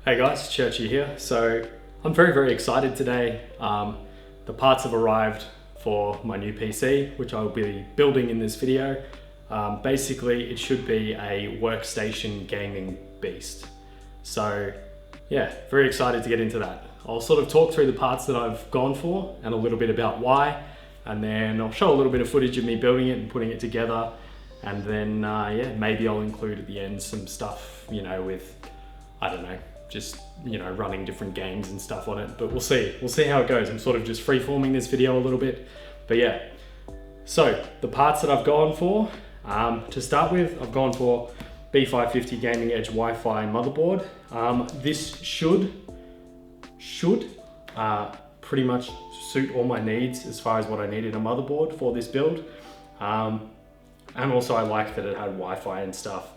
Hey guys, Churchy here. So I'm very excited today. The parts have arrived for my new PC, which I'll be building in this video. Basically, it should be a workstation gaming beast. So yeah, very excited to get into that. I'll sort of talk through the parts that I've gone for and a little bit about why, and then I'll show a little bit of footage of me building it and putting it together. And then yeah, maybe I'll include at the end some stuff, you know, with, I don't know, just, you know, running different games and stuff on it, but we'll see how it goes. I'm sort of just free-forming this video a little bit, but yeah. So the parts that I've gone for, to start with, I've gone for B550 Gaming Edge Wi-Fi motherboard. This should pretty much suit all my needs as far as what I need in a motherboard for this build. And also I like that it had Wi-Fi and stuff,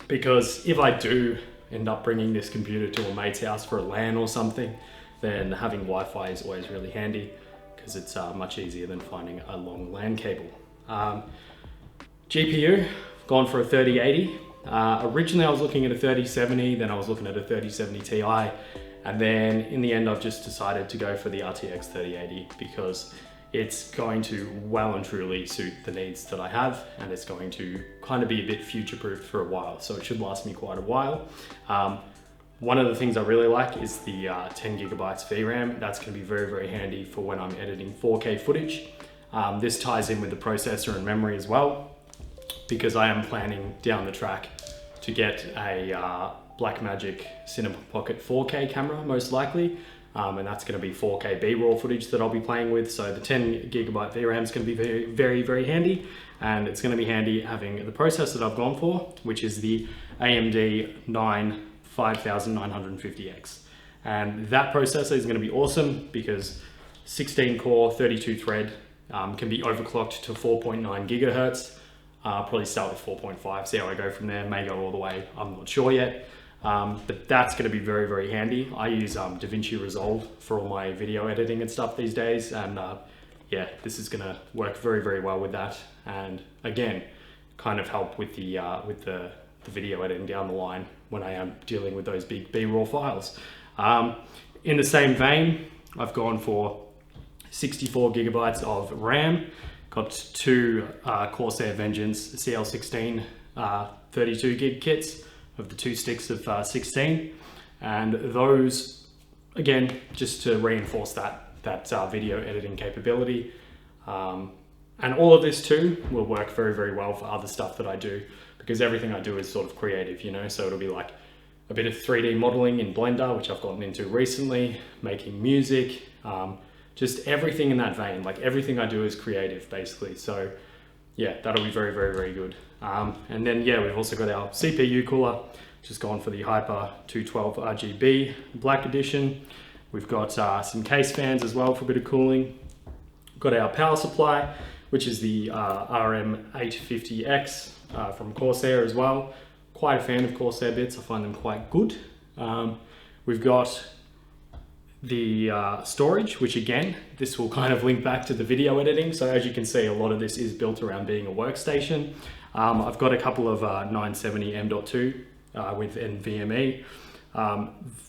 because if I do end up bringing this computer to a mate's house for a LAN or something, then having Wi-Fi is always really handy, because it's much easier than finding a long LAN cable. GPU, gone for a 3080. Originally I was looking at a 3070, then I was looking at a 3070 Ti, and then in the end I've just decided to go for the RTX 3080 because it's going to well and truly suit the needs that I have, and it's going to kind of be a bit future-proofed for a while, so it should last me quite a while. One of the things I really like is the 10 gigabytes VRAM. That's going to be very handy for when I'm editing 4K footage. This ties in with the processor and memory as well, because I am planning down the track to get a Blackmagic Cinema Pocket 4K camera, most likely. And that's going to be 4K B-roll footage that I'll be playing with. So the 10 gigabyte VRAM is going to be very handy, and it's going to be handy having the processor that I've gone for, which is the AMD 5950X. And that processor is going to be awesome because 16 core, 32 thread, can be overclocked to 4.9 gigahertz. Probably start with 4.5, see how I go from there, may go all the way, I'm not sure yet. But that's going to be very handy. I use DaVinci Resolve for all my video editing and stuff these days, and yeah, this is going to work very well with that, and again, kind of help with the video editing down the line when I am dealing with those big B-roll files. In the same vein, I've gone for 64 gigabytes of RAM. Got two Corsair Vengeance CL16 32 gig kits of the two sticks of 16, and those, again, just to reinforce that video editing capability. And all of this too will work very well for other stuff that I do, because everything I do is sort of creative, you know, so it'll be like a bit of 3D modeling in Blender, which I've gotten into recently, making music, just everything in that vein. Like everything I do is creative basically, so yeah, that'll be very good. And then yeah, we've also got our CPU cooler, just gone for the Hyper 212 RGB Black Edition. We've got some case fans as well for a bit of cooling. Got our power supply, which is the RM850x from Corsair as well. Quite a fan of Corsair bits, I find them quite good. We've got the storage, which again, this will kind of link back to the video editing. So as you can see, a lot of this is built around being a workstation. I've got a couple of 970 M.2 with NVMe.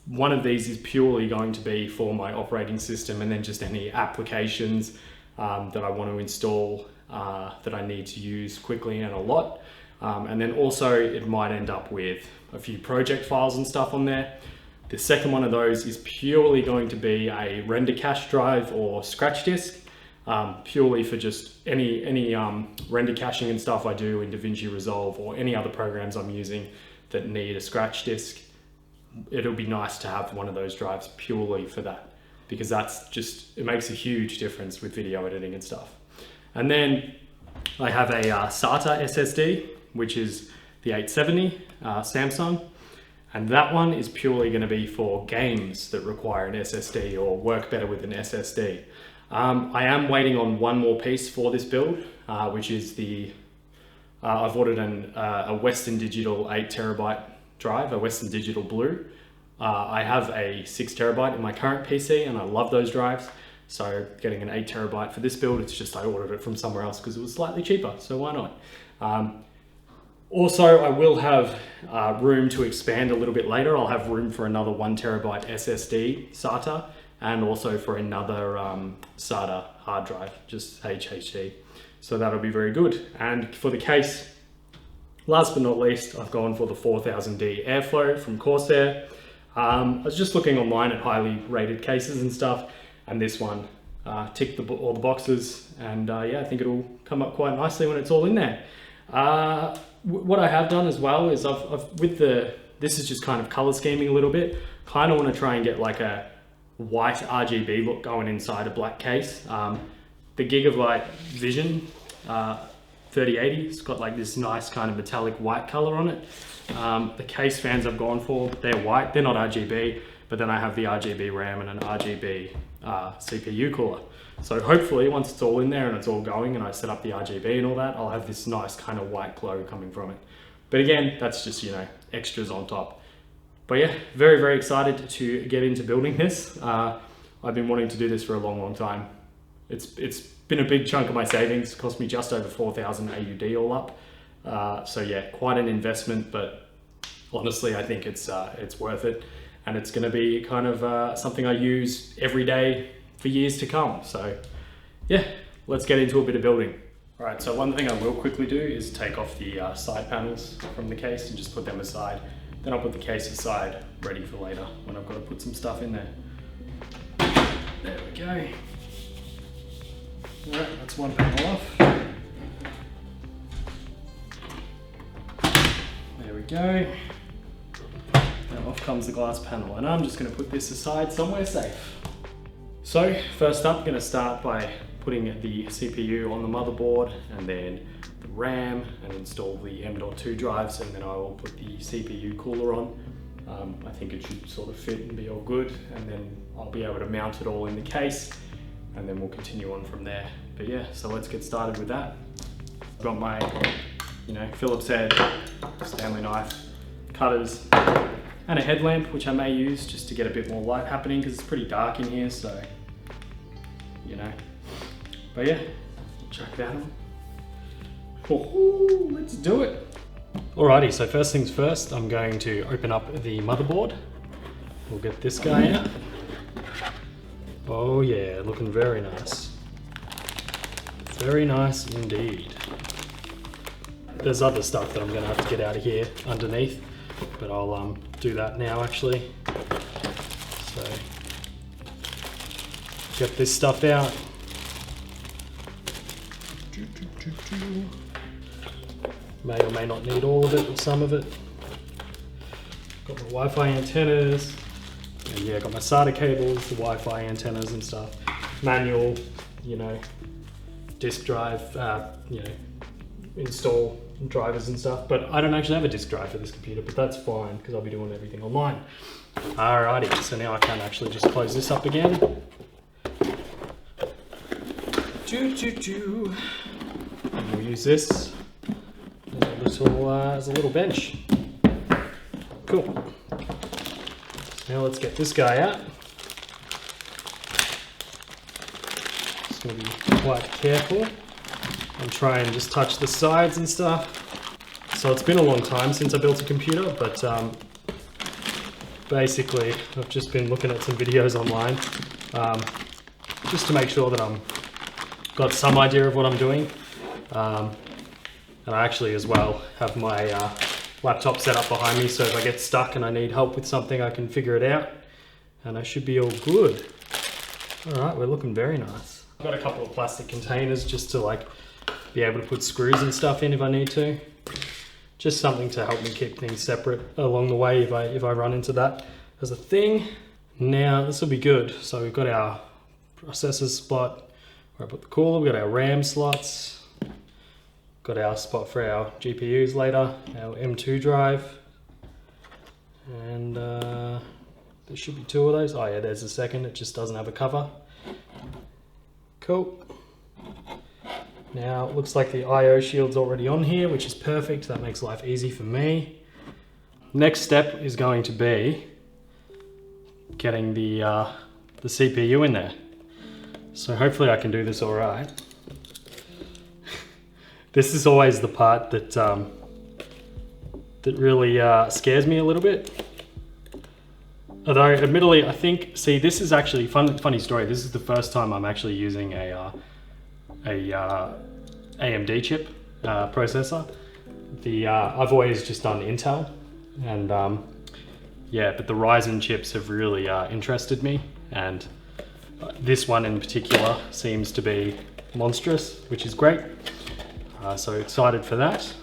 One of these is purely going to be for my operating system, and then just any applications that I want to install that I need to use quickly and a lot. And then also it might end up with a few project files and stuff on there. The second one of those is purely going to be a render cache drive or scratch disk, purely for just any render caching and stuff I do in DaVinci Resolve or any other programs I'm using that need a scratch disk. It'll be nice to have one of those drives purely for that, because that's just, it makes a huge difference with video editing and stuff. And then I have a SATA SSD, which is the 870 Samsung. And that one is purely going to be for games that require an SSD or work better with an SSD. I am waiting on one more piece for this build, which is the, I've ordered a Western Digital 8 terabyte drive, a Western Digital Blue. I have a 6 terabyte in my current PC, and I love those drives. So getting an 8 terabyte for this build, it's just I ordered it from somewhere else because it was slightly cheaper, so why not? Also, I will have room to expand a little bit later. I'll have room for another 1TB SSD SATA and also for another SATA hard drive, just HDD. So that'll be very good. And for the case, last but not least, I've gone for the 4000D Airflow from Corsair. I was just looking online at highly rated cases and stuff, and this one ticked all the boxes, and yeah, I think it'll come up quite nicely when it's all in there. What I have done as well is this is just kind of color scheming a little bit. Kind of want to try and get like a white RGB look going inside a black case. The Gigabyte Vision 3080, it's got like this nice kind of metallic white color on it. The case fans I've gone for, they're white, they're not RGB, but then I have the RGB RAM and an RGB CPU cooler. So hopefully once it's all in there and it's all going and I set up the RGB and all that, I'll have this nice kind of white glow coming from it. But again, that's just, you know, extras on top. But yeah, very, very excited to get into building this. I've been wanting to do this for a long, long time. It's been a big chunk of my savings. It cost me just over 4,000 AUD all up. So yeah, quite an investment, but honestly, I think it's worth it. And it's gonna be kind of something I use every day for years to come. So yeah, let's get into a bit of building. All right, so one thing I will quickly do is take off the side panels from the case and just put them aside. Then I'll put the case aside, ready for later when I've got to put some stuff in there. There we go. All right, that's one panel off. There we go. Now off comes the glass panel, and I'm just going to put this aside somewhere safe. So first up, I'm going to start by putting the CPU on the motherboard and then the RAM and install the M.2 drives, and then I will put the CPU cooler on. I think it should sort of fit and be all good, and then I'll be able to mount it all in the case, and then we'll continue on from there. But yeah, so let's get started with that. I've got my, you know, Phillips head, Stanley knife, cutters, and a headlamp, which I may use just to get a bit more light happening because it's pretty dark in here, so, you know. But yeah, chuck that on. Oh, let's do it. Alrighty, so first things first, I'm going to open up the motherboard. We'll get this guy out. Oh yeah, looking very nice. Very nice indeed. There's other stuff that I'm gonna have to get out of here underneath, but I'll do that now actually. So, get this stuff out. May or may not need all of it or some of it. Got my Wi-Fi antennas, and yeah, got my SATA cables, the Wi-Fi antennas and stuff. Manual, you know, disk drive, you know, install drivers and stuff. But I don't actually have a disk drive for this computer, but that's fine because I'll be doing everything online. Alrighty, so now I can actually just close this up again. And we'll use this as a little bench. Cool. Now let's get this guy out. Just gonna be quite careful and try and just touch the sides and stuff. So it's been a long time since I built a computer, but basically I've just been looking at some videos online just to make sure that I'm got some idea of what I'm doing. And I actually as well have my laptop set up behind me, so if I get stuck and I need help with something, I can figure it out and I should be all good. All right, we're looking very nice. I've got a couple of plastic containers just to like be able to put screws and stuff in if I need to. Just something to help me keep things separate along the way if I run into that as a thing. Now this will be good. So we've got our processor spot where I put the cooler, we've got our RAM slots, got our spot for our GPUs later, our M.2 drive, and there should be two of those. Oh yeah, there's the second, it just doesn't have a cover. Cool. Now it looks like the I/O shield's already on here, which is perfect. That makes life easy for me. Next step is going to be getting the CPU in there. So hopefully I can do this all right. This is always the part that that really scares me a little bit. Although, admittedly, I think, see, this is actually, funny story, this is the first time I'm actually using a AMD chip processor. I've always just done Intel, and yeah, but the Ryzen chips have really interested me, and this one in particular seems to be monstrous, which is great. So excited for that.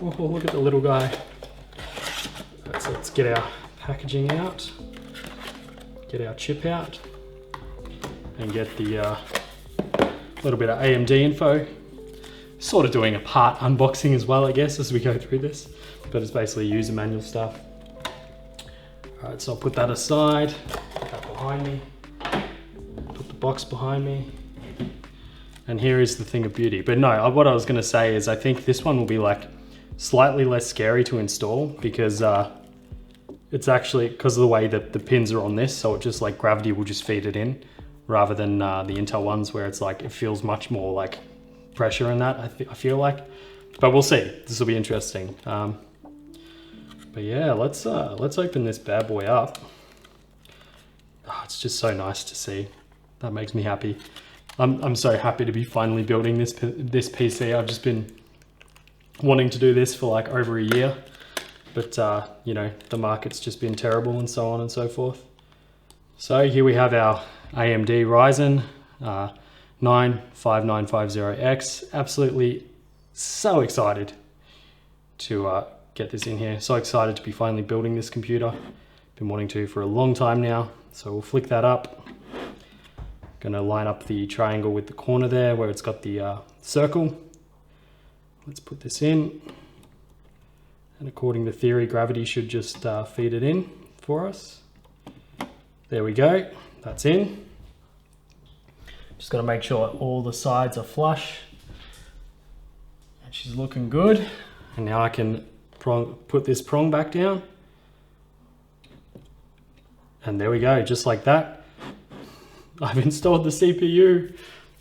Oh, look at the little guy. So let's get our packaging out, get our chip out, and get the little bit of AMD info. Sort of doing a part unboxing as well, I guess, as we go through this, but it's basically user manual stuff. All right, so I'll put that aside, put that behind me, put the box behind me, and here is the thing of beauty. But no, what I was gonna say is I think this one will be like slightly less scary to install, because it's actually, because of the way that the pins are on this, so it just like gravity will just feed it in, rather than the Intel ones where it's like, it feels much more like pressure in that, I feel like. But we'll see, this will be interesting. But yeah, let's open this bad boy up. Oh, it's just so nice to see. That makes me happy. I'm so happy to be finally building this PC. I've just been wanting to do this for like over a year. But, you know, the market's just been terrible and so on and so forth. So here we have our AMD Ryzen 9-5950X. Absolutely so excited to get this in here. So excited to be finally building this computer. Been wanting to for a long time now. So we'll flick that up. Gonna line up the triangle with the corner there where it's got the circle. Let's put this in. And according to theory, gravity should just feed it in for us. There we go, that's in. Just gotta make sure all the sides are flush. And she's looking good. And now I can put this prong back down. And there we go, just like that. I've installed the CPU.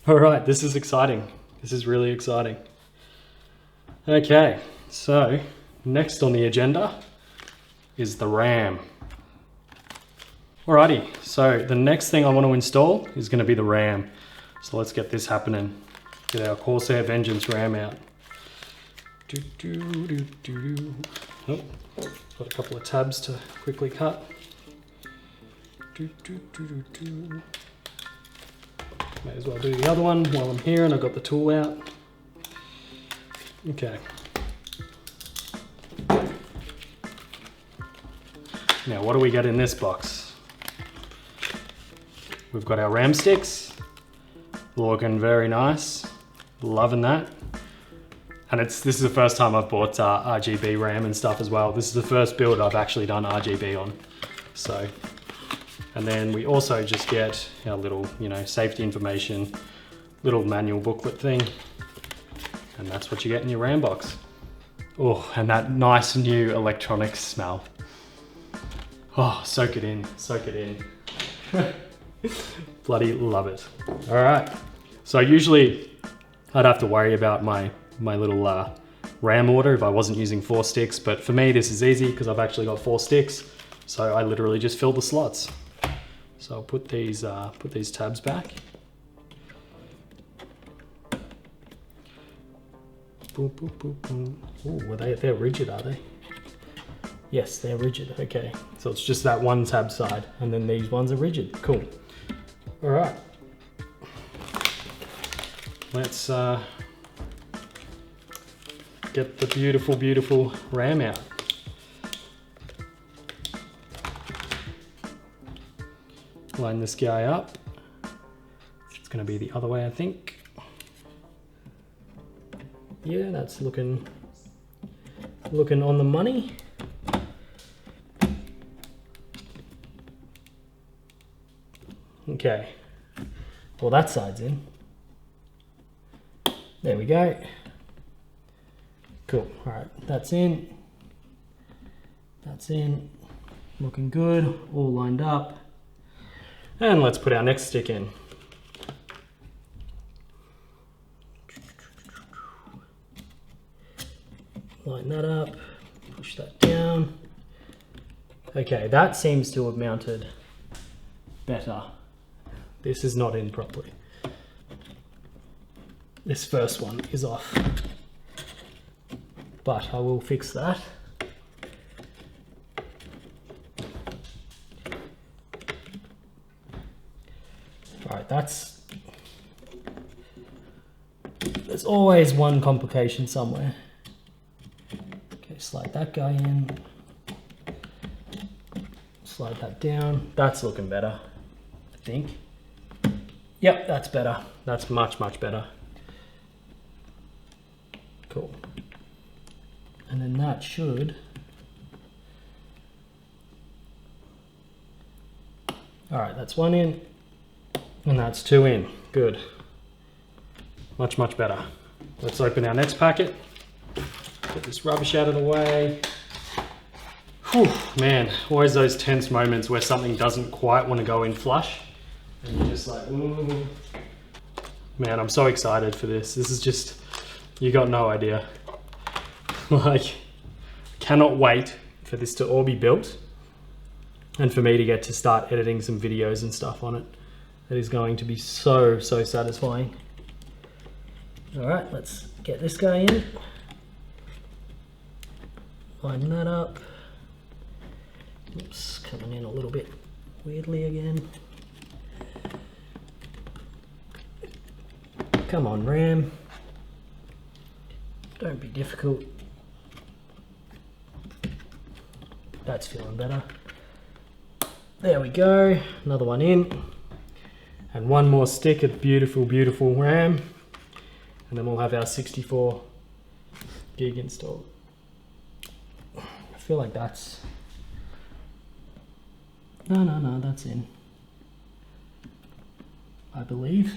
All right, this is exciting. This is really exciting. Okay, so next on the agenda is the RAM. Alrighty, so the next thing I want to install is going to be the RAM. So let's get this happening. Get our Corsair Vengeance RAM out. Oh, got a couple of tabs to quickly cut. May as well do the other one while I'm here and I've got the tool out. Okay. Now, what do we get in this box? We've got our RAM sticks, looking very nice, loving that. And this is the first time I've bought RGB RAM and stuff as well. This is the first build I've actually done RGB on. So, and then we also just get our little, you know, safety information, little manual booklet thing, and that's what you get in your RAM box. Oh, and that nice new electronics smell. Oh, soak it in, soak it in. Bloody love it. All right, so usually I'd have to worry about my little RAM order if I wasn't using 4 sticks, but for me this is easy because I've actually got 4 sticks, so I literally just fill the slots. So I'll put these tabs back. Boom, boom, boom, boom. Ooh, they're rigid, are they? Yes, they're rigid, okay. So it's just that one tab side, and then these ones are rigid, cool. All right. Let's get the beautiful, beautiful RAM out. Line this guy up. It's gonna be the other way, I think. Yeah, that's looking on the money. Okay, well that side's in. There we go. Cool, all right, that's in. That's in, looking good, all lined up. And let's put our next stick in. line that up, push that down. Okay, that seems to have mounted better. This is not in properly. This first one is off, but I will fix that. All right, there's always one complication somewhere. Okay, slide that guy in. Slide that down. That's looking better, I think. Yep, that's better. That's much, much better. Cool. And then that should... All right, that's one in, and that's two in. Good. Much, much better. Let's open our next packet. Get this rubbish out of the way. Whew, man, always those tense moments where something doesn't quite want to go in flush. And you're just like, ooh. Man, I'm so excited for this. This is just, you got no idea. Like, cannot wait for this to all be built and for me to get to start editing some videos and stuff on it. That is going to be so, so satisfying. All right, let's get this guy in. Line that up. Oops, coming in a little bit weirdly again. Come on, RAM. Don't be difficult. That's feeling better. There we go. Another one in. And one more stick of beautiful, beautiful RAM. And then we'll have our 64 gig installed. I feel like that's... No, that's in. I believe.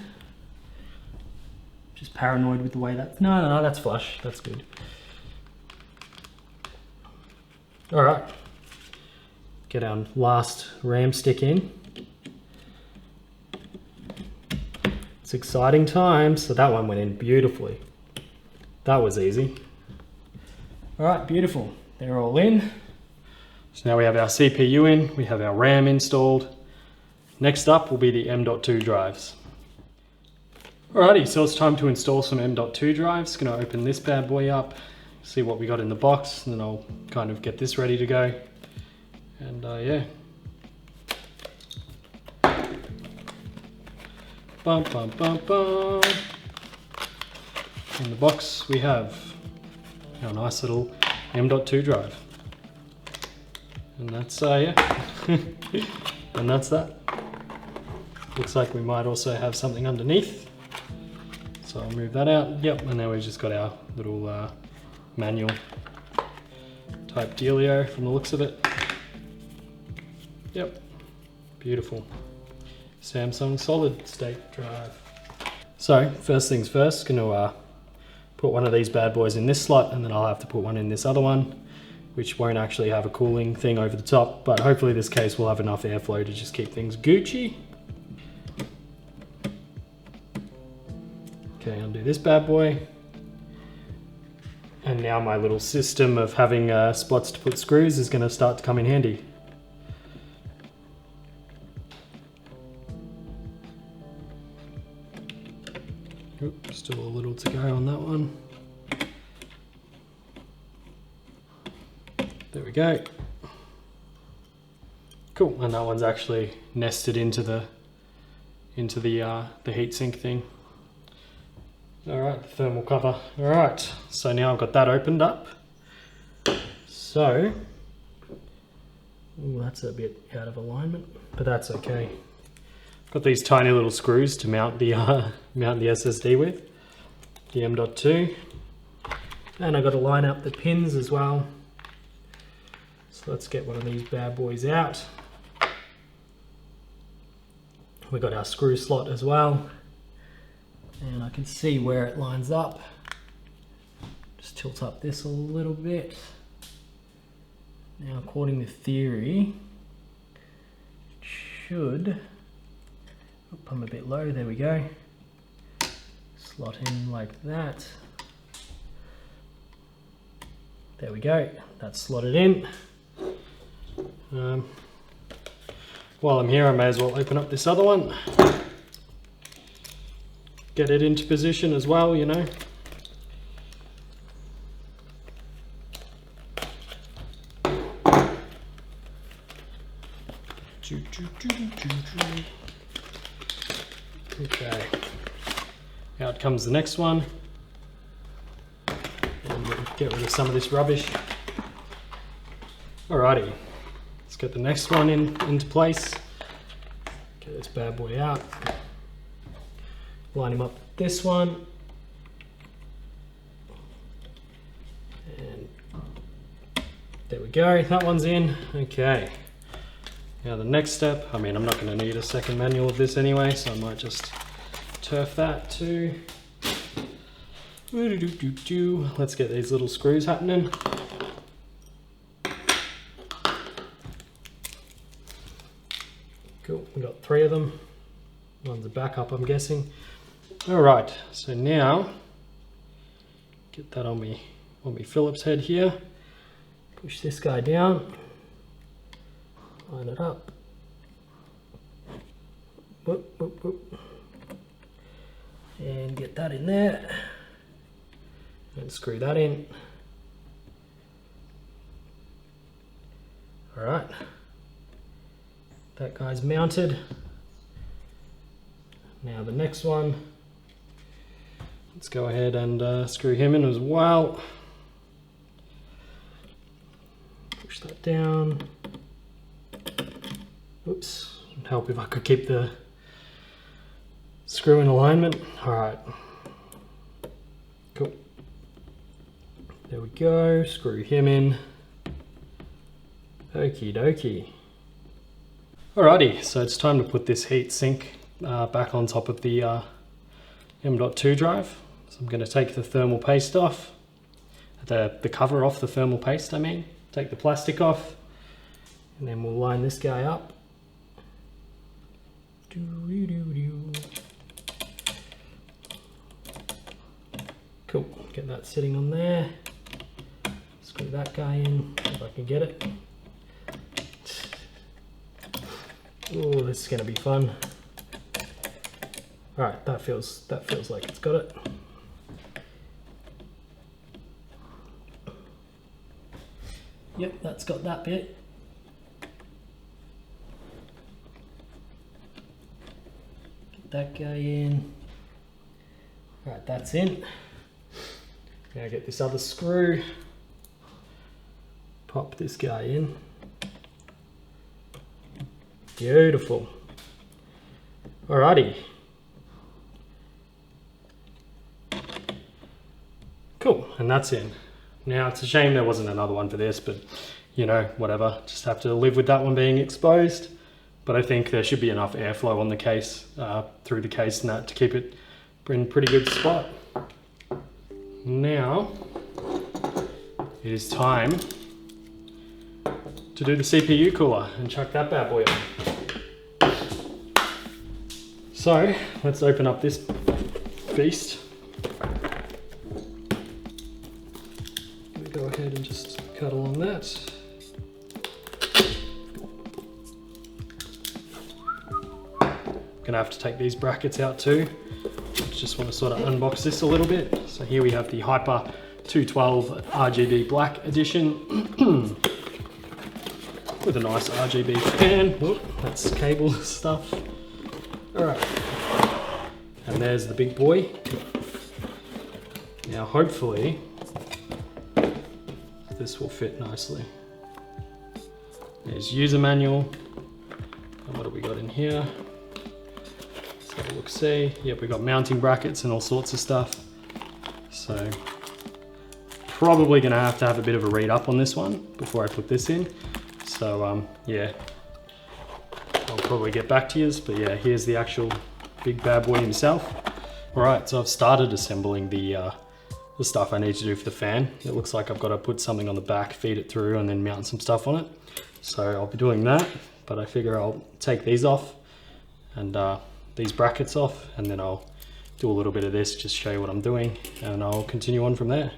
Just paranoid with the way that... No, that's flush. That's good. All right. Get our last RAM stick in. It's exciting times. So that one went in beautifully. That was easy. All right, beautiful. They're all in. So now we have our CPU in, we have our RAM installed. Next up will be the M.2 drives. Alrighty, so it's time to install some M.2 drives. Gonna open this bad boy up, see what we got in the box, and then I'll kind of get this ready to go. And yeah. Bum, bum, bum, bum. In the box we have our nice little M.2 drive. And that's, yeah, and that's that. Looks like we might also have something underneath. So I'll move that out. Yep, and then we've just got our little manual type dealio from the looks of it. Yep, beautiful. Samsung solid state drive. So first things first, gonna put one of these bad boys in this slot, and then I'll have to put one in this other one, which won't actually have a cooling thing over the top, but hopefully this case will have enough airflow to just keep things Gucci. Okay, undo this bad boy. And now my little system of having spots to put screws is gonna start to come in handy. Oops, still a little to go on that one. There we go. Cool, and that one's actually nested into the heatsink thing. All right, thermal cover. All right, so now I've got that opened up. So, ooh, that's a bit out of alignment, but that's okay. Got these tiny little screws to mount the SSD with, the M.2, and I've got to line up the pins as well. So let's get one of these bad boys out. We've got our screw slot as well, and I can see where it lines up. Just tilt up this a little bit. Now, according to theory, it should, I'm a bit low, there we go. Slot in like that. There we go, that's slotted in. While I'm here, I may as well open up this other one. Get it into position as well, you know. Okay, out comes the next one. And we'll get rid of some of this rubbish. Alrighty, let's get the next one into place. Get this bad boy out. Line him up with this one. And there we go, that one's in. Okay. Now the next step, I mean, I'm not going to need a second manual of this anyway, so I might just turf that too. Let's get these little screws happening. Cool, we got 3 of them. One's a backup, I'm guessing. All right, so now get that on me Phillips head here. Push this guy down. Line it up. Whoop, whoop, whoop. And get that in there. And screw that in. All right. That guy's mounted. Now the next one. Let's go ahead and screw him in as well. Push that down. Oops, it'd help if I could keep the screw in alignment. All right, cool. There we go, screw him in. Okie dokie. Alrighty, so it's time to put this heat sink back on top of the M.2 drive. So I'm going to take the thermal paste off, the cover off the thermal paste, I mean. Take the plastic off, and then we'll line this guy up. Cool, get that sitting on there. Screw that guy in, if I can get it. Oh, this is gonna be fun. All right, that feels like it's got it. Yep, that's got that bit. Get that guy in. All right, that's in. Now get this other screw. Pop this guy in. Beautiful. Alrighty. Cool, and that's in. Now it's a shame there wasn't another one for this, but you know, whatever. Just have to live with that one being exposed. But I think there should be enough airflow on the case, through the case and that, to keep it in a pretty good spot. Now, it is time to do the CPU cooler and chuck that bad boy on. So, let's open up this beast. Go ahead and just cut along that. Gonna have to take these brackets out too. Just want to sort of unbox this a little bit. So here we have the Hyper 212 RGB Black Edition with a nice RGB fan. Whoop, that's cable stuff. All right, and there's the big boy. Now hopefully this will fit nicely. There's user manual. And what have we got in here? Let's have a look, see. Yep, we've got mounting brackets and all sorts of stuff. So probably gonna have to have a bit of a read up on this one before I put this in. So yeah, I'll probably get back to you, but yeah, here's the actual big bad boy himself. All right, so I've started assembling the stuff I need to do for the fan. It looks like I've got to put something on the back, feed it through, and then mount some stuff on it. So I'll be doing that, but I figure I'll take these off and these brackets off, and then I'll do a little bit of this, just show you what I'm doing, and I'll continue on from there.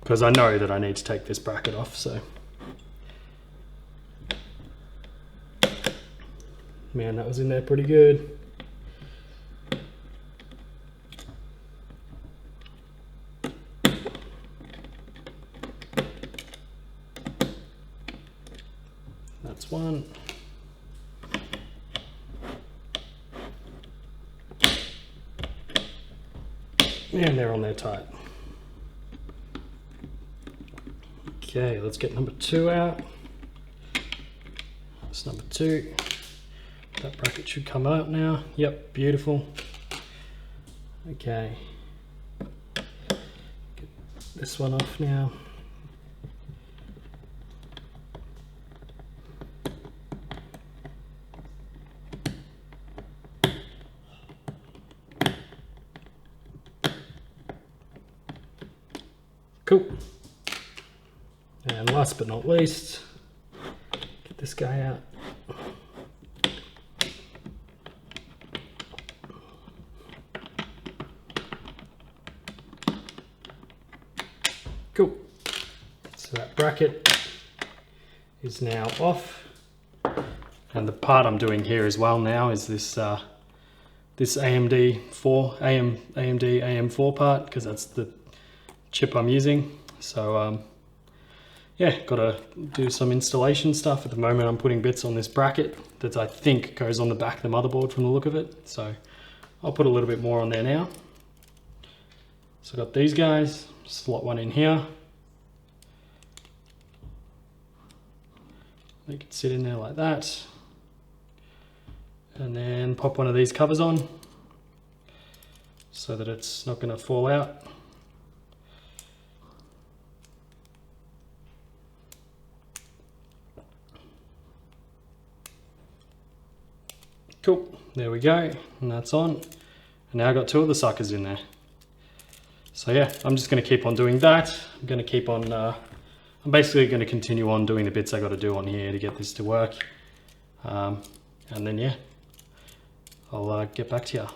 because I know that I need to take this bracket off. So, man, that was in there pretty good. That's one. And they're on there tight. Okay, let's get number 2 out. That's number 2. That bracket should come out now. Yep, beautiful. Okay. Get this one off now. Cool. And last but not least, get this guy out. Cool. So that bracket is now off. And the part I'm doing here as well now is this this AMD AM4 part, because that's the chip I'm using. So yeah, gotta do some installation stuff. At the moment I'm putting bits on this bracket that I think goes on the back of the motherboard from the look of it. So I'll put a little bit more on there now. So I've got these guys, slot one in here. They can sit in there like that. And then pop one of these covers on so that it's not gonna fall out. Cool, there we go, and that's on. And now I've got 2 of the suckers in there. So yeah, I'm just gonna keep on doing that. I'm gonna keep on, I'm basically gonna continue on doing the bits I gotta do on here to get this to work. And then yeah, I'll get back to you.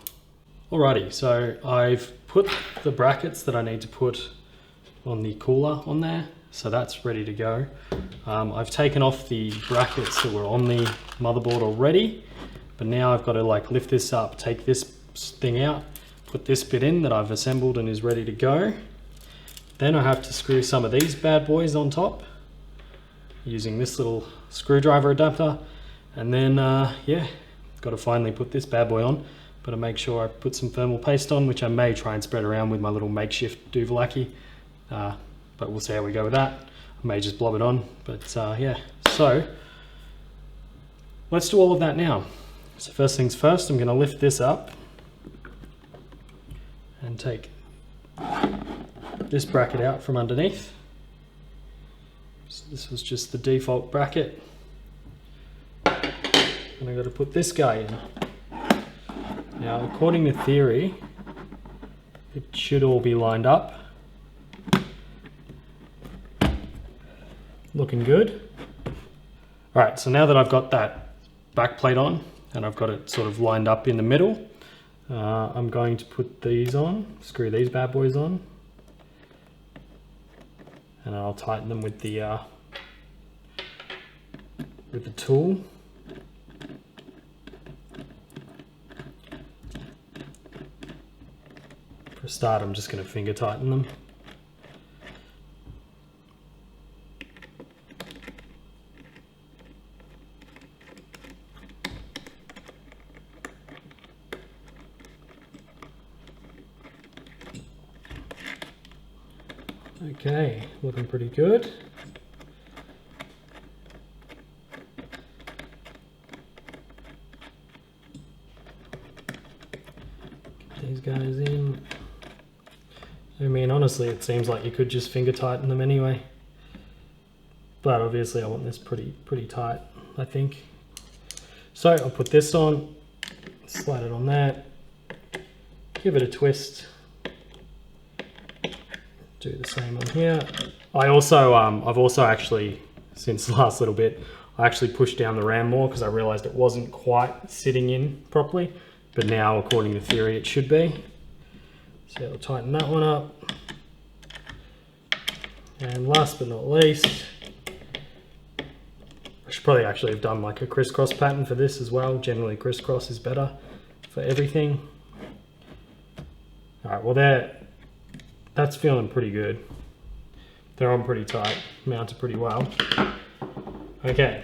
Alrighty, so I've put the brackets that I need to put on the cooler on there. So that's ready to go. I've taken off the brackets that were on the motherboard already. But now I've got to like lift this up, take this thing out, put this bit in that I've assembled and is ready to go. Then I have to screw some of these bad boys on top using this little screwdriver adapter. And then yeah, got to finally put this bad boy on. But I make sure I put some thermal paste on, which I may try and spread around with my little makeshift duvlaki. But we'll see how we go with that. I may just blob it on, but yeah. So let's do all of that now. So first things first, I'm going to lift this up and take this bracket out from underneath. So this was just the default bracket. And I've got to put this guy in. Now, according to theory, it should all be lined up. Looking good. All right, so now that I've got that back plate on, and I've got it sort of lined up in the middle, I'm going to put these on, screw these bad boys on, and I'll tighten them with the tool. For a start, I'm just going to finger tighten them. Okay, looking pretty good. Get these guys in. I mean, honestly, it seems like you could just finger tighten them anyway. But obviously I want this pretty tight, I think. So I'll put this on, slide it on there, give it a twist. Do the same on here. I also, I've also actually, since the last little bit, I actually pushed down the RAM more because I realized it wasn't quite sitting in properly. But now, according to theory, it should be. So I'll tighten that one up. And last but not least, I should probably actually have done like a crisscross pattern for this as well. Generally crisscross is better for everything. All right, well that's feeling pretty good. They're on pretty tight, mounted pretty well. Okay,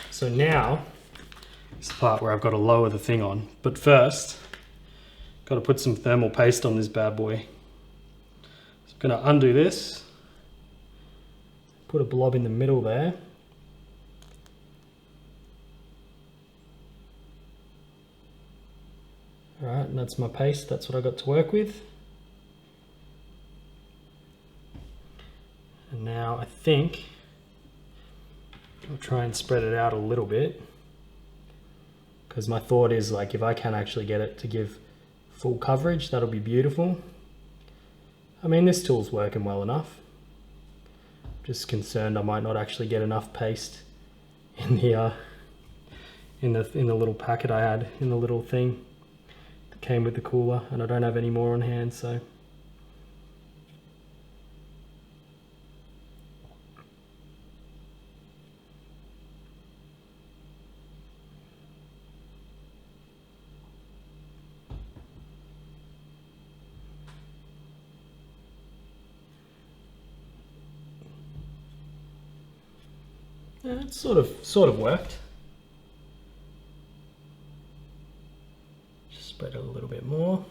so now it's the part where I've got to lower the thing on. But first, got to put some thermal paste on this bad boy. So I'm going to undo this, put a blob in the middle there. All right, and that's my paste. That's what I got to work with. And now I think I'll try and spread it out a little bit, because my thought is like if I can actually get it to give full coverage, that'll be beautiful. I mean, this tool's working well enough. Just concerned I might not actually get enough paste in the little packet I had, in the little thing that came with the cooler, and I don't have any more on hand, so. Yeah, it's sort of worked. Just spread it a little bit more.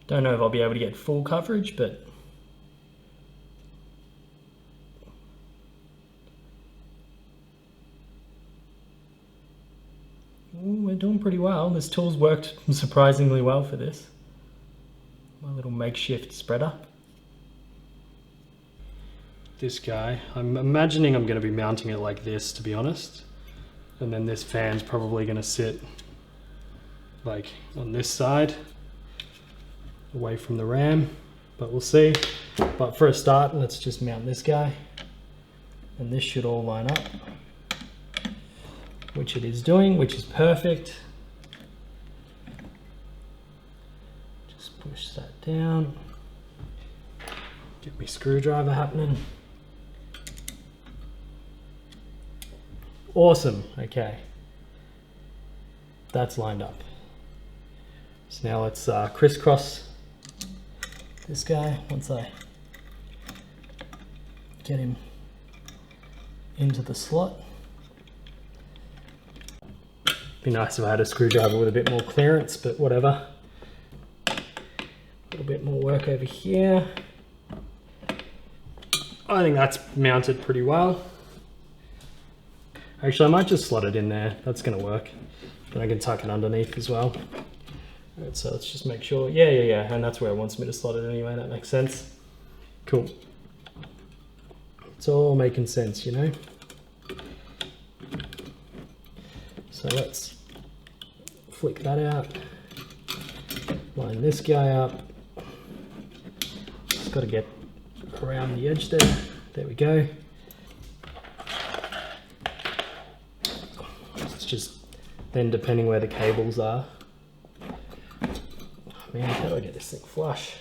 Don't know if I'll be able to get full coverage, but we're doing pretty well. This tool's worked surprisingly well for this. My little makeshift spreader. This guy, I'm imagining I'm going to be mounting it like this, to be honest. And then this fan's probably going to sit like on this side, away from the RAM, but we'll see. But for a start, let's just mount this guy. And this should all line up, which it is doing, which is perfect. Just push that down. Get my screwdriver happening. Awesome, okay. That's lined up. So now let's crisscross this guy once I get him into the slot. Be nice if I had a screwdriver with a bit more clearance, but whatever. A little bit more work over here. I think that's mounted pretty well. Actually, I might just slot it in there. That's gonna work. And I can tuck it underneath as well. All right, so let's just make sure. Yeah, and that's where it wants me to slot it anyway. That makes sense. Cool. It's all making sense, you know? So let's flick that out. Line this guy up. Just gotta get around the edge there. There we go. It's just then depending where the cables are. Oh man, how do I get this thing flush?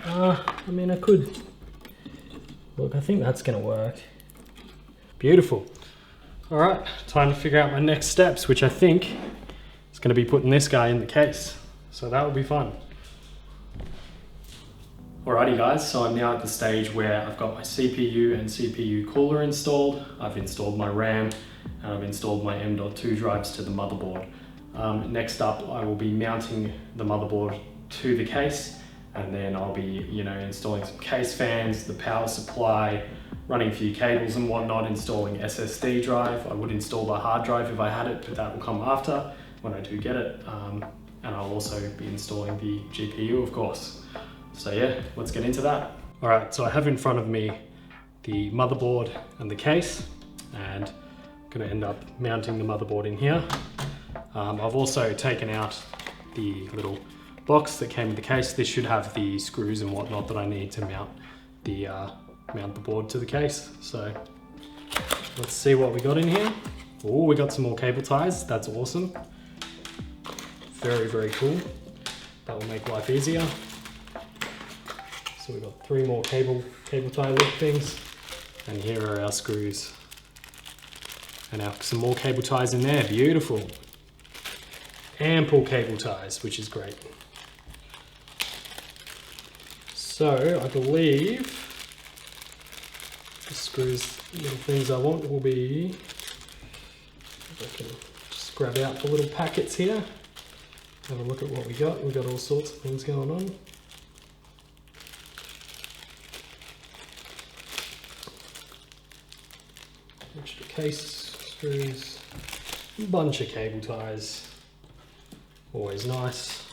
I mean, I could. Look, I think that's gonna work. Beautiful. All right, time to figure out my next steps, which I think is gonna be putting this guy in the case. So that will be fun. Alrighty guys, so I'm now at the stage where I've got my CPU and CPU cooler installed. I've installed my RAM and I've installed my M.2 drives to the motherboard. Next up, I will be mounting the motherboard to the case, and then I'll be, installing some case fans, the power supply, running a few cables and whatnot, installing SSD drive. I would install the hard drive if I had it, but that will come after when I do get it. And I'll also be installing the GPU, of course. So yeah, let's get into that. All right, so I have in front of me the motherboard and the case, and I'm gonna end up mounting the motherboard in here. I've also taken out the little box that came with the case. This should have the screws and whatnot that I need to mount the mount the board to the case. So let's see what we got in here. Oh, we got some more cable ties. That's awesome. Very, very cool. That will make life easier. So we've got 3 more cable tie loop things. And here are our screws. And some more cable ties in there. Beautiful. Ample cable ties, which is great. So I believe the screws, little things I want will be, if I can just grab out the little packets here, have a look at what we got. We've got all sorts of things going on. Extra case screws, a bunch of cable ties, always nice.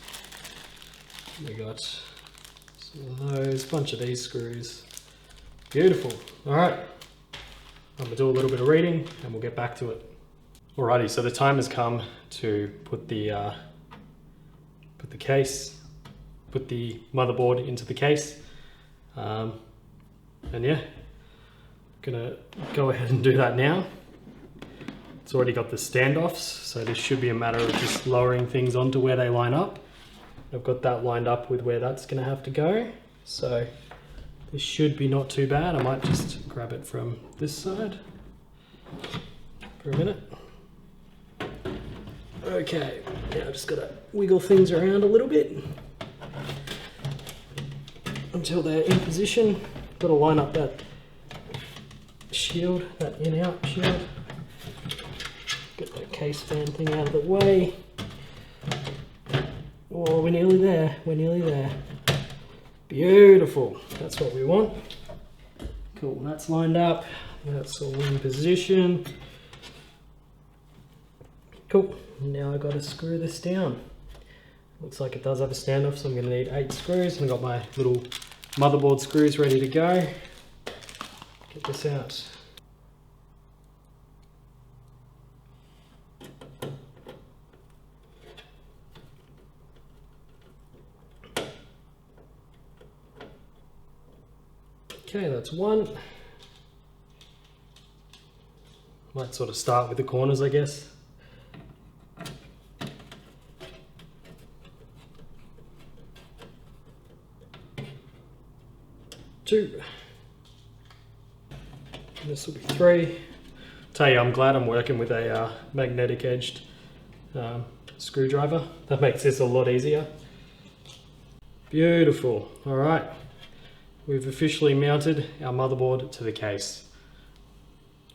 We got some of those, bunch of these screws. Beautiful. All right, I'm gonna do a little bit of reading and we'll get back to it. Alrighty, so the time has come to put the motherboard into the case. And yeah, gonna go ahead and do that now. It's already got the standoffs, so this should be a matter of just lowering things onto where they line up. I've got that lined up with where that's gonna have to go. So this should be not too bad. I might just grab it from this side for a minute. Okay, now I've just gotta wiggle things around a little bit until they're in position. Gotta line up that shield, that in-out shield. Get that case fan thing out of the way. Oh, we're nearly there, we're nearly there. Beautiful, that's what we want. Cool, that's lined up, that's all in position. Cool, now I've got to screw this down. Looks like it does have a standoff, so I'm going to need 8 screws, and I've got my little motherboard screws ready to go. Get this out. Okay, that's one. Might sort of start with the corners, I guess. 2. And this will be 3. Tell you, I'm glad I'm working with a magnetic edged screwdriver. That makes this a lot easier. Beautiful. All right. We've officially mounted our motherboard to the case.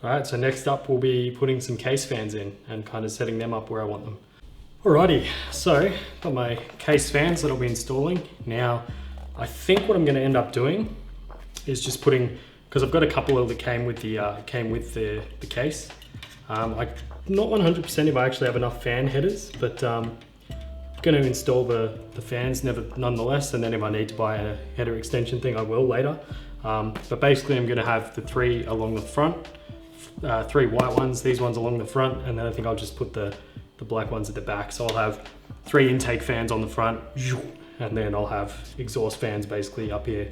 All right, so next up we'll be putting some case fans in and kind of setting them up where I want them. Alrighty, so got my case fans that I'll be installing. Now, I think what I'm going to end up doing is just putting, because I've got a couple that came with the case. I'm not 100% if I actually have enough fan headers, but I'm going to install the fans nonetheless, and then if I need to buy a header extension thing, I will later. But basically I'm going to have the 3 along the front, 3 white ones, these ones along the front, and then I think I'll just put the black ones at the back. So I'll have 3 intake fans on the front, and then I'll have exhaust fans basically up here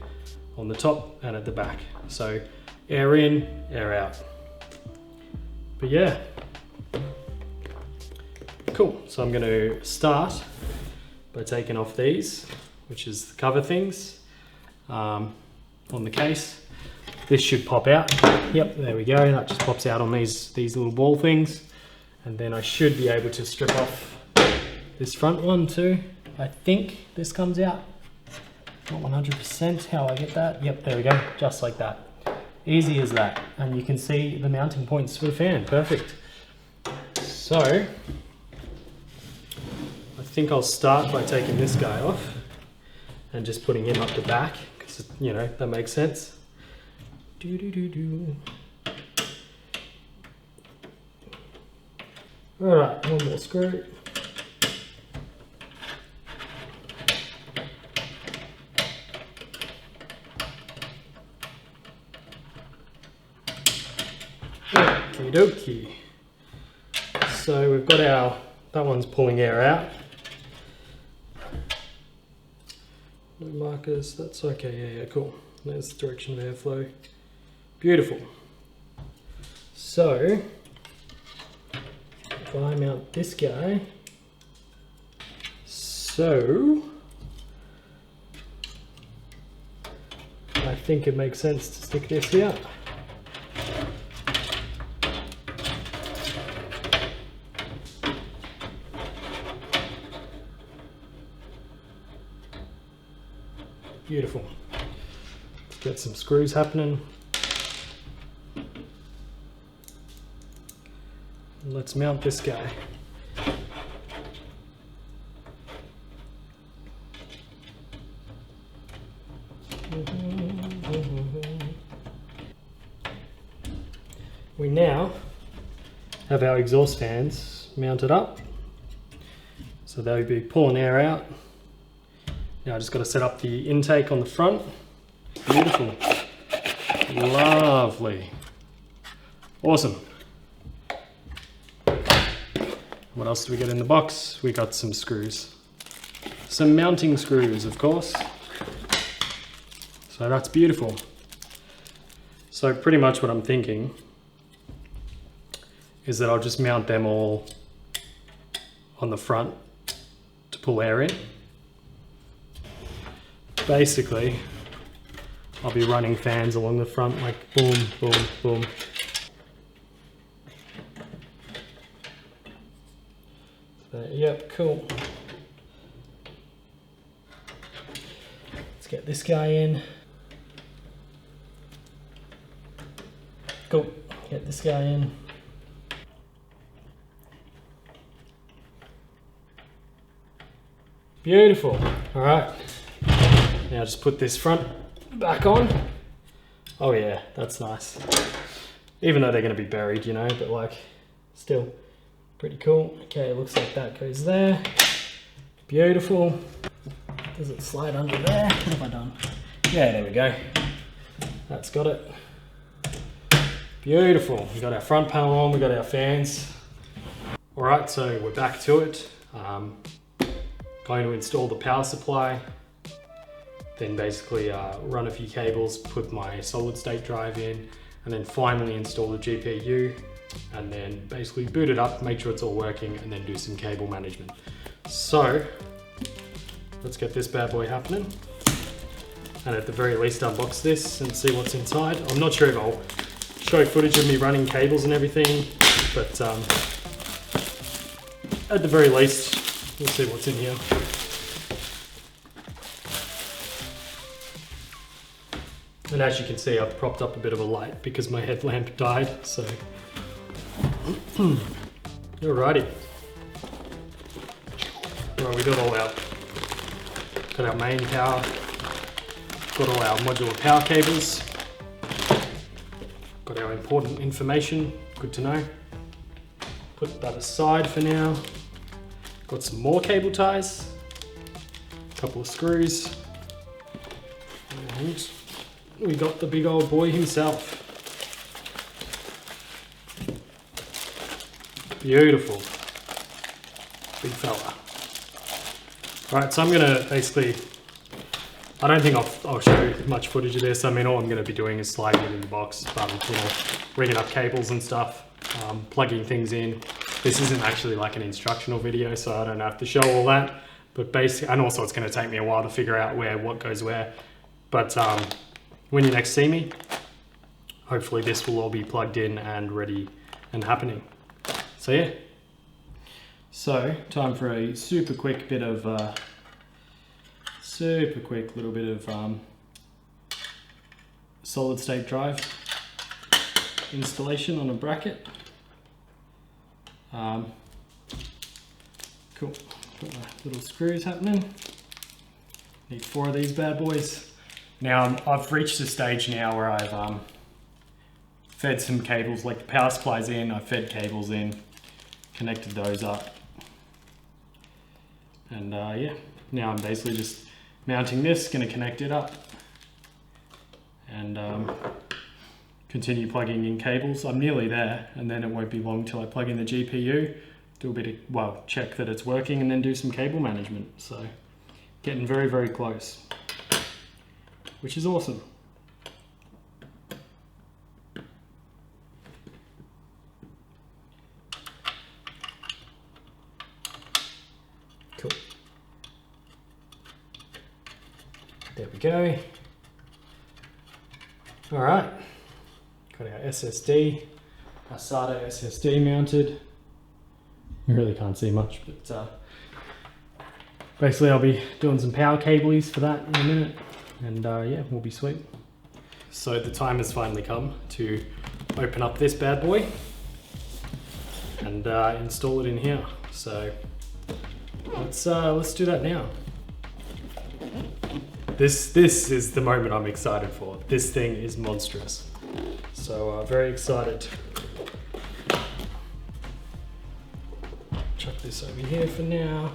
on the top and at the back. So air in, air out. But yeah, cool. So I'm going to start by taking off these, which is the cover things on the case. This should pop out. Yep, there we go. That just pops out on these little ball things. And then I should be able to strip off this front one too. I think this comes out. Not 100% how I get that. Yep, there we go. Just like that. Easy as that. And you can see the mounting points for the fan. Perfect. So, I think I'll start by taking this guy off and just putting him up the back, because, you know, that makes sense. Alright, one more screw. Okie dokie. So we've got that one's pulling air out. No markers, that's okay, yeah, cool. There's the direction of airflow. Beautiful. So, if I mount this guy, so I think it makes sense to stick this here. Beautiful. Let's get some screws happening. Let's mount this guy. We now have our exhaust fans mounted up, so they'll be pulling air out. Now I just got to set up the intake on the front. Beautiful. Lovely. Awesome. What else do we get in the box? We got some screws. Some mounting screws, of course. So that's beautiful. So pretty much what I'm thinking is that I'll just mount them all on the front to pull air in. Basically, I'll be running fans along the front like boom, boom, boom. Yep, cool. Let's get this guy in. Cool, get this guy in. Beautiful, all right. Now just put this front back on. Oh yeah, that's nice. Even though they're gonna be buried, you know, but like, still pretty cool. Okay, it looks like that goes there. Beautiful. Does it slide under there? What have I done? Yeah, there we go. That's got it. Beautiful. We got our front panel on, we got our fans. All right, so we're back to it. Going to install the power supply. Then basically run a few cables, put my solid state drive in, and then finally install the GPU, and then basically boot it up, make sure it's all working, and then do some cable management. So let's get this bad boy happening. And at the very least unbox this and see what's inside. I'm not sure if I'll show footage of me running cables and everything, but at the very least, we'll see what's in here. And as you can see, I've propped up a bit of a light because my headlamp died, so. Alrighty. Right, we got our main power, got all our modular power cables, got our important information, good to know. Put that aside for now. Got some more cable ties, a couple of screws, and we got the big old boy himself. Beautiful. Big fella. Alright, so I'm gonna basically, I don't think I'll show much footage of this. I mean, all I'm gonna be doing is sliding it in the box, you know, rigging up cables and stuff, plugging things in. This isn't actually like an instructional video, so I don't have to show all that. But basically, and also it's gonna take me a while to figure out what goes where. But when you next see me, hopefully this will all be plugged in and ready and happening. So yeah. So time for a super quick little bit of solid state drive installation on a bracket. Cool. Got my little screws happening. Need 4 of these bad boys. Now I've reached a stage now where I've fed some cables, like the power supply's in, I've fed cables in, connected those up. And yeah, now I'm basically just mounting this, gonna connect it up and continue plugging in cables. I'm nearly there, and then it won't be long till I plug in the GPU, do a bit of, well, check that it's working and then do some cable management. So getting very, very close, which is awesome. Cool. There we go. All right, got our SSD, our SATA SSD mounted. You really can't see much, but basically I'll be doing some power cablies for that in a minute, and yeah, we'll be sweet. So the time has finally come to open up this bad boy and install it in here. So let's do that now. This is the moment I'm excited for. This thing is monstrous. So very excited. Chuck this over here for now.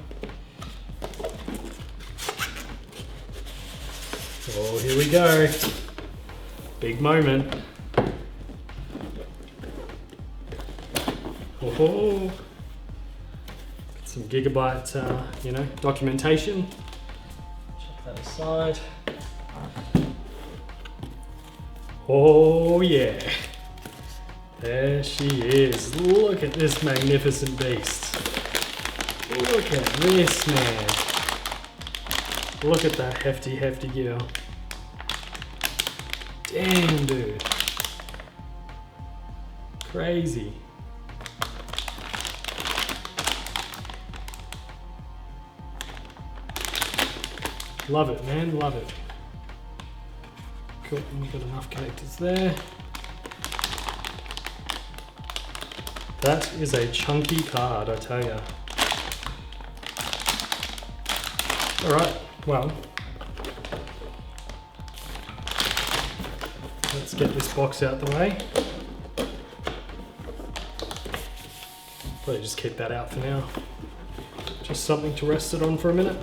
Oh, here we go. Big moment. Oh, got some Gigabyte, you know, documentation. Check that aside. Oh yeah, there she is. Look at this magnificent beast. Look at this, man. Look at that hefty girl. Damn, dude. Crazy. Love it, man, love it. Cool, we've got enough connectors there. That is a chunky card, I tell ya. All right, well, let's get this box out the way. Probably just keep that out for now. Just something to rest it on for a minute.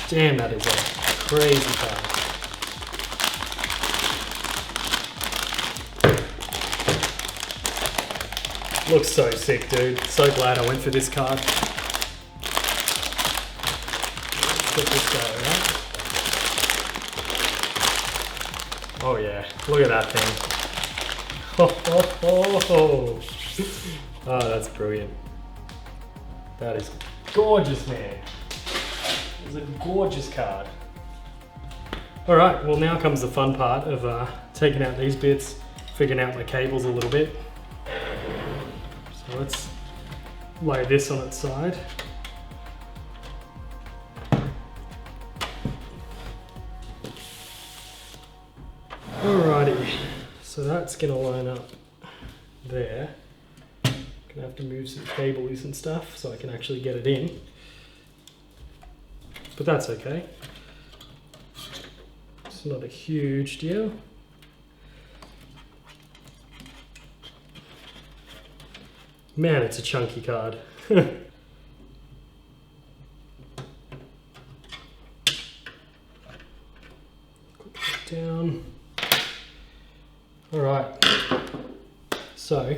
Damn, that is a crazy card. Looks so sick, dude. So glad I went for this card. Get this guy, right? Oh yeah, look at that thing. Oh, that's brilliant. That is gorgeous, man. It's a gorgeous card. All right, well now comes the fun part of taking out these bits, figuring out my cables a little bit. So let's lay this on its side. Alrighty, so that's gonna line up there. Gonna have to move some cables and stuff so I can actually get it in. But that's okay. It's not a huge deal. Man, it's a chunky card. Put that down. All right. So,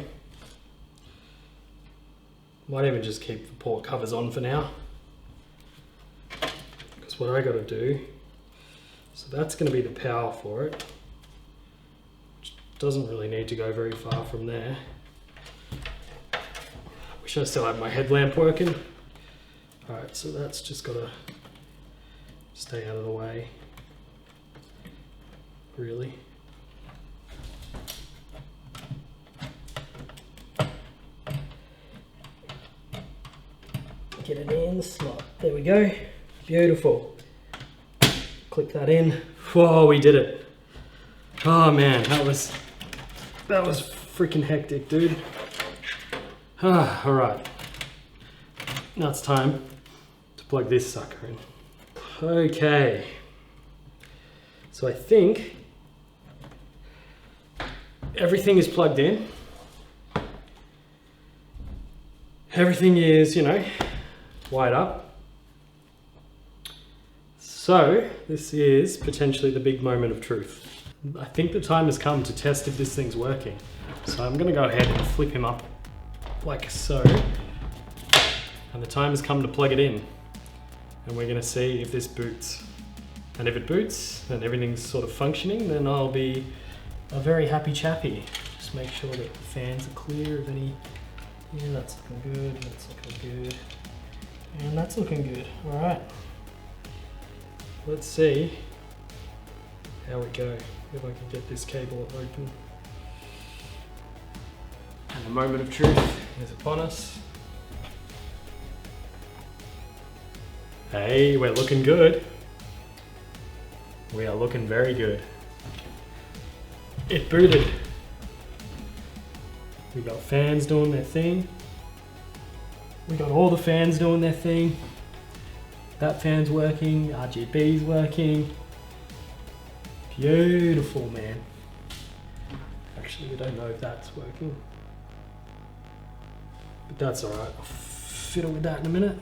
might even just keep the port covers on for now. Because what I got to do, so that's going to be the power for it. Which doesn't really need to go very far from there. Wish I still had my headlamp working. All right, so that's just got to stay out of the way, really. Get it in the slot. There we go. Beautiful. Click that in. Whoa, we did it. Oh man, that was freaking hectic, dude. All right. Now it's time to plug this sucker in. Okay. So I think everything is plugged in. Everything is, you know, wired up. So this is potentially the big moment of truth. I think the time has come to test if this thing's working. So I'm gonna go ahead and flip him up like so. And the time has come to plug it in. And we're gonna see if this boots. And if it boots and everything's sort of functioning, then I'll be a very happy chappy. Just Just make sure that the fans are clear of any. Yeah, that's looking good. That's looking good. And that's looking good. All right. Let's see how we go. If I can get this cable open. And the moment of truth is upon us. Hey, we're looking good. We are looking very good. It booted. We got fans doing their thing. We got all the fans doing their thing. That fan's working, RGB's working. Beautiful, man. Actually, I don't know if that's working. But that's all right. I'll fiddle with that in a minute.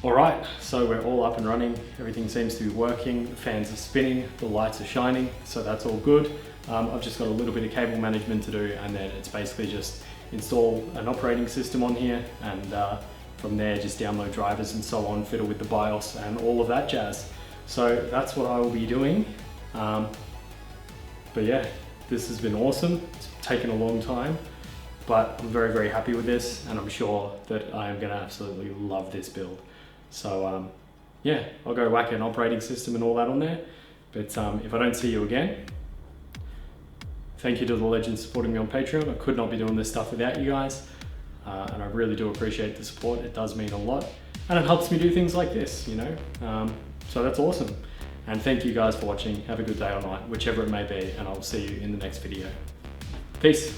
All right, so we're all up and running. Everything seems to be working. The fans are spinning, the lights are shining, so that's all good. I've just got a little bit of cable management to do, and then it's basically just install an operating system on here, and from there just download drivers and so on, fiddle with the BIOS and all of that jazz. So that's what I will be doing. But yeah, this has been awesome. It's taken a long time, but I'm very, very happy with this, and I'm sure that I am gonna absolutely love this build. So yeah, I'll go whack an operating system and all that on there. But if I don't see you again, thank you to the legends supporting me on Patreon. I could not be doing this stuff without you guys. And I really do appreciate the support. It does mean a lot. And it helps me do things like this, you know? So that's awesome. And thank you guys for watching. Have a good day or night, whichever it may be. And I'll see you in the next video. Peace.